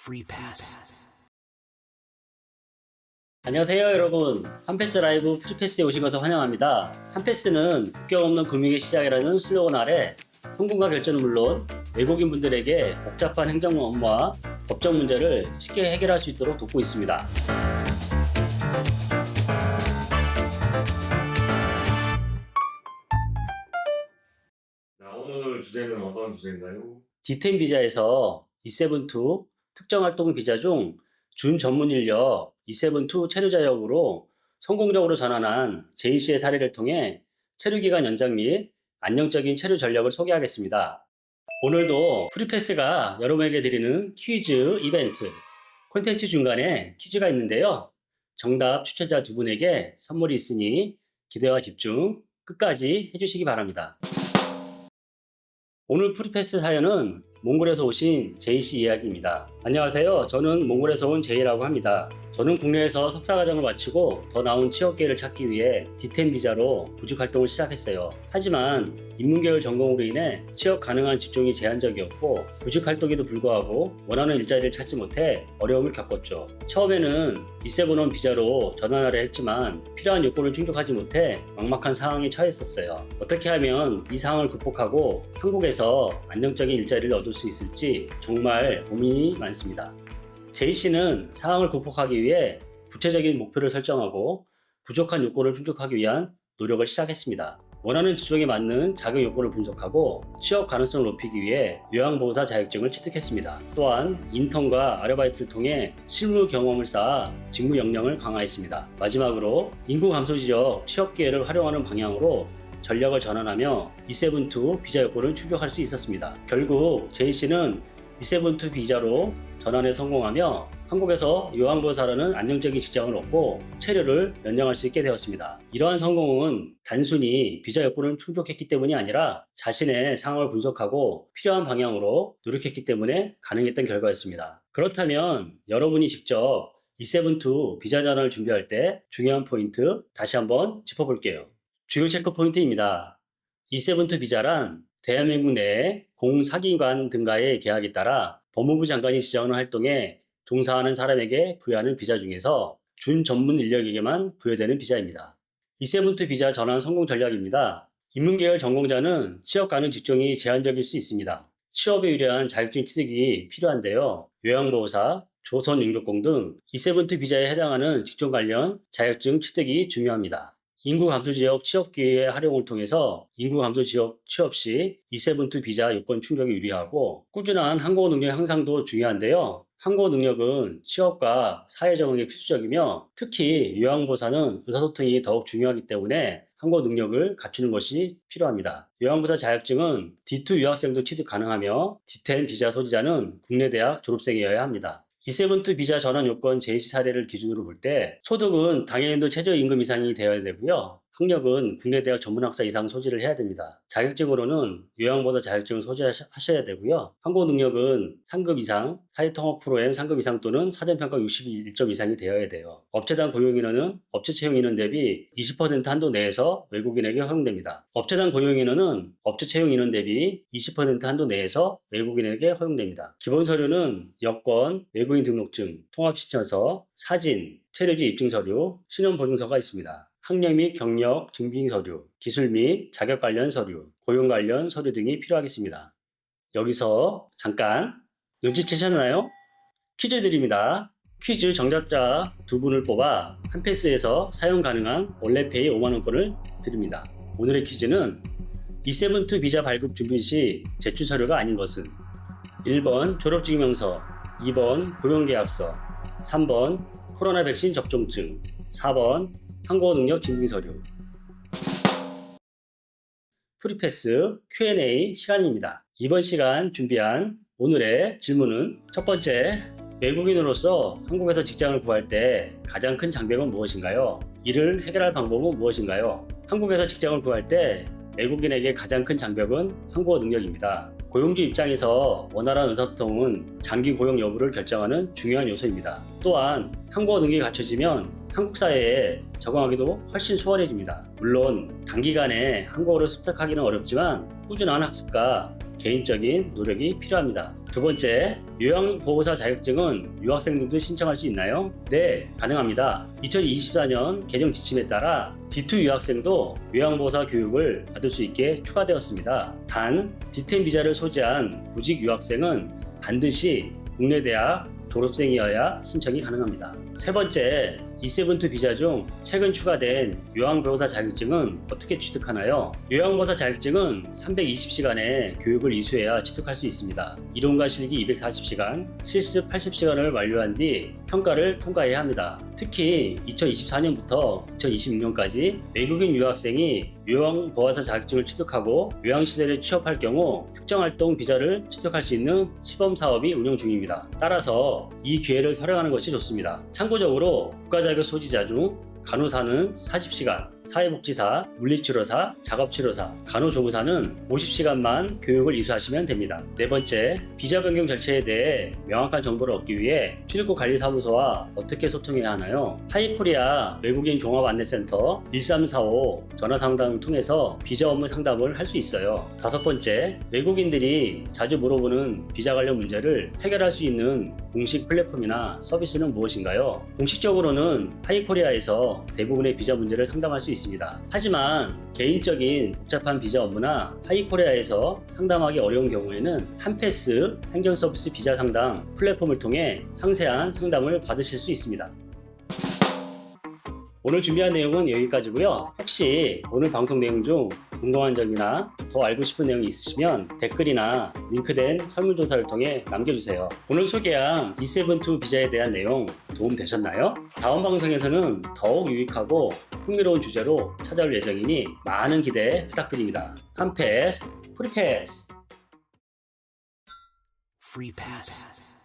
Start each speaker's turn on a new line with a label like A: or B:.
A: Free Pass.
B: 안녕하세요 여러분, 한패스 라이브 프리패스에 오신 것을 환영합니다. 한패스는 국경 없는 금융의 시작이라는 슬로건 아래 송금과 결제는 물론 외국인분들에게 복잡한 행정 업무와 법적 문제를 쉽게 해결할 수 있도록 돕고 있습니다.
C: 오늘 주제는 어떤 주제인가요?
B: D10 비자에서 E7-2 특정 활동 비자 중 준 전문 인력 E7-2 체류 자격으로 성공적으로 전환한 J씨의 사례를 통해 체류 기간 연장 및 안정적인 체류 전략을 소개하겠습니다. 오늘도 프리패스가 여러분에게 드리는 퀴즈 이벤트, 콘텐츠 중간에 퀴즈가 있는데요. 정답 추천자 두 분에게 선물이 있으니 기대와 집중 끝까지 해주시기 바랍니다. 오늘 프리패스 사연은 몽골에서 오신 제이씨 이야기입니다. 안녕하세요. 저는 몽골에서 온 제이라고 합니다. 저는 국내에서 석사과정을 마치고 더 나은 취업 기회를 찾기 위해 D10 비자로 구직 활동을 시작했어요. 하지만 인문계열 전공으로 인해 취업 가능한 직종이 제한적이었고 구직 활동에도 불구하고 원하는 일자리를 찾지 못해 어려움을 겪었죠. 처음에는 E7-1 비자로 전환하려 했지만 필요한 요건을 충족하지 못해 막막한 상황에 처했었어요. 어떻게 하면 이 상황을 극복하고 한국에서 안정적인 일자리를 얻을 수 있을지 정말 고민이 많습니다. 제이씨는 상황을 극복하기 위해 구체적인 목표를 설정하고 부족한 요건을 충족하기 위한 노력을 시작했습니다. 원하는 직종에 맞는 자격 요건을 분석하고 취업 가능성을 높이기 위해 요양보호사 자격증을 취득했습니다. 또한 인턴과 아르바이트를 통해 실무 경험을 쌓아 직무 역량을 강화했습니다. 마지막으로 인구 감소 지역 취업 기회를 활용하는 방향으로 전략을 전환하며 E7-2 비자 요건을 충족할 수 있었습니다. 결국 제이씨는 E7-2 비자로 전환에 성공하며 한국에서 요양보호사라는 안정적인 직장을 얻고 체류를 연장할 수 있게 되었습니다. 이러한 성공은 단순히 비자 요건을 충족했기 때문이 아니라 자신의 상황을 분석하고 필요한 방향으로 노력했기 때문에 가능했던 결과였습니다. 그렇다면 여러분이 직접 E7-2 비자 전환을 준비할 때 중요한 포인트 다시 한번 짚어볼게요. 주요 체크 포인트입니다. E7-2 비자란 대한민국 내에 공사기관 등과의 계약에 따라 법무부 장관이 지정하는 활동에 종사하는 사람에게 부여하는 비자 중에서 준 전문 인력에게만 부여되는 비자입니다. E7-2 비자 전환 성공 전략입니다. 인문계열 전공자는 취업 가능 직종이 제한적일 수 있습니다. 취업에 유리한 자격증 취득이 필요한데요. 요양보호사, 조선육력공 등 E7-2 비자에 해당하는 직종 관련 자격증 취득이 중요합니다. 인구 감소 지역 취업 기회의 활용을 통해서 인구 감소 지역 취업 시 E7-2 비자 요건 충족이 유리하고 꾸준한 한국어 능력 향상도 중요한데요. 한국어 능력은 취업과 사회 적응에 필수적이며 특히 요양보호사는 의사소통이 더욱 중요하기 때문에 한국어 능력을 갖추는 것이 필요합니다. 요양보호사 자격증은 D2 유학생도 취득 가능하며 D10 비자 소지자는 국내 대학 졸업생이어야 합니다. E7-2 비자 전환 요건 제이씨 사례를 기준으로 볼 때 소득은 당해인도 최저임금 이상이 되어야 되고요. 학력은 국내 대학 전문학사 이상 소지를 해야 됩니다. 자격증으로는 요양보호사 자격증을 소지하셔야 되고요. 한국어 능력은 3급 이상, 사회통합 프로그램 3급 이상 또는 사전평가 61점 이상이 되어야 돼요. 업체당 고용인원은 업체 채용 인원 대비 20% 한도 내에서 외국인에게 허용됩니다. 업체당 고용 인원은 업체 채용 인원 대비 20% 한도 내에서 외국인에게 허용됩니다. 기본 서류는 여권, 외국인 등록증, 통합신청서, 사진, 체류지 입증서류, 신원보증서가 있습니다. 학력 및 경력 증빙 서류, 기술 및 자격 관련 서류, 고용 관련 서류 등이 필요하겠습니다. 여기서 잠깐 눈치채셨나요? 퀴즈 드립니다. 퀴즈 정답자 두 분을 뽑아 한패스에서 사용 가능한 원래페이 5만원권을 드립니다. 오늘의 퀴즈는 E7-2 비자 발급 준비 시 제출 서류가 아닌 것은 1번 졸업증명서, 2번 고용계약서, 3번 코로나 백신 접종증, 4번 한국어 능력 증빙 서류. 프리패스 Q&A 시간입니다. 이번 시간 준비한 오늘의 질문은 첫 번째, 외국인으로서 한국에서 직장을 구할 때 가장 큰 장벽은 무엇인가요? 이를 해결할 방법은 무엇인가요? 한국에서 직장을 구할 때 외국인에게 가장 큰 장벽은 한국어 능력입니다. 고용주 입장에서 원활한 의사소통은 장기 고용 여부를 결정하는 중요한 요소입니다. 또한 한국어 능력이 갖춰지면 한국 사회에 적응하기도 훨씬 수월해집니다. 물론 단기간에 한국어를 습득하기는 어렵지만 꾸준한 학습과 개인적인 노력이 필요합니다. 두 번째, 요양보호사 자격증은 유학생들도 신청할 수 있나요? 네, 가능합니다. 2024년 개정 지침에 따라 D2 유학생도 요양보호사 교육을 받을 수 있게 추가되었습니다. 단, D10 비자를 소지한 구직 유학생은 반드시 국내 대학 졸업생이어야 신청이 가능합니다. 세 번째, E7-2 비자 중 최근 추가된 요양보호사 자격증은 어떻게 취득하나요? 요양보호사 자격증은 320시간의 교육을 이수해야 취득할 수 있습니다. 이론과 실기 240시간, 실습 80시간을 완료한 뒤 평가를 통과해야 합니다. 특히 2024년부터 2026년까지 외국인 유학생이 요양보호사 자격증을 취득하고 요양시설에 취업할 경우 특정활동 비자를 취득할 수 있는 시범사업이 운영 중입니다. 따라서 이 기회를 활용하는 것이 좋습니다. 참고적으로 국가자격 소지자 중 간호사는 40시간, 사회복지사, 물리치료사, 작업치료사, 간호조무사는 50시간만 교육을 이수하시면 됩니다. 네 번째, 비자 변경 절차에 대해 명확한 정보를 얻기 위해 출입국 관리사무소와 어떻게 소통해야 하나요? 하이코리아 외국인 종합안내센터 1345 전화상담을 통해서 비자 업무 상담을 할 수 있어요. 다섯 번째, 외국인들이 자주 물어보는 비자 관련 문제를 해결할 수 있는 공식 플랫폼이나 서비스는 무엇인가요? 공식적으로는 하이코리아에서 대부분의 비자 문제를 상담할 수 있습니다. 하지만 개인적인 복잡한 비자 업무나 하이코리아에서 상담하기 어려운 경우에는 한패스 행정서비스 비자 상담 플랫폼을 통해 상세한 상담을 받으실 수 있습니다. 오늘 준비한 내용은 여기까지고요. 혹시 오늘 방송 내용 중 궁금한 점이나 더 알고 싶은 내용이 있으시면 댓글이나 링크된 설문조사를 통해 남겨주세요. 오늘 소개한 E7-2 비자에 대한 내용 도움 되셨나요? 다음 방송에서는 더욱 유익하고 흥미로운 주제로 찾아올 예정이니 많은 기대 부탁드립니다. 한패스, 프리패스.
A: Free Pass.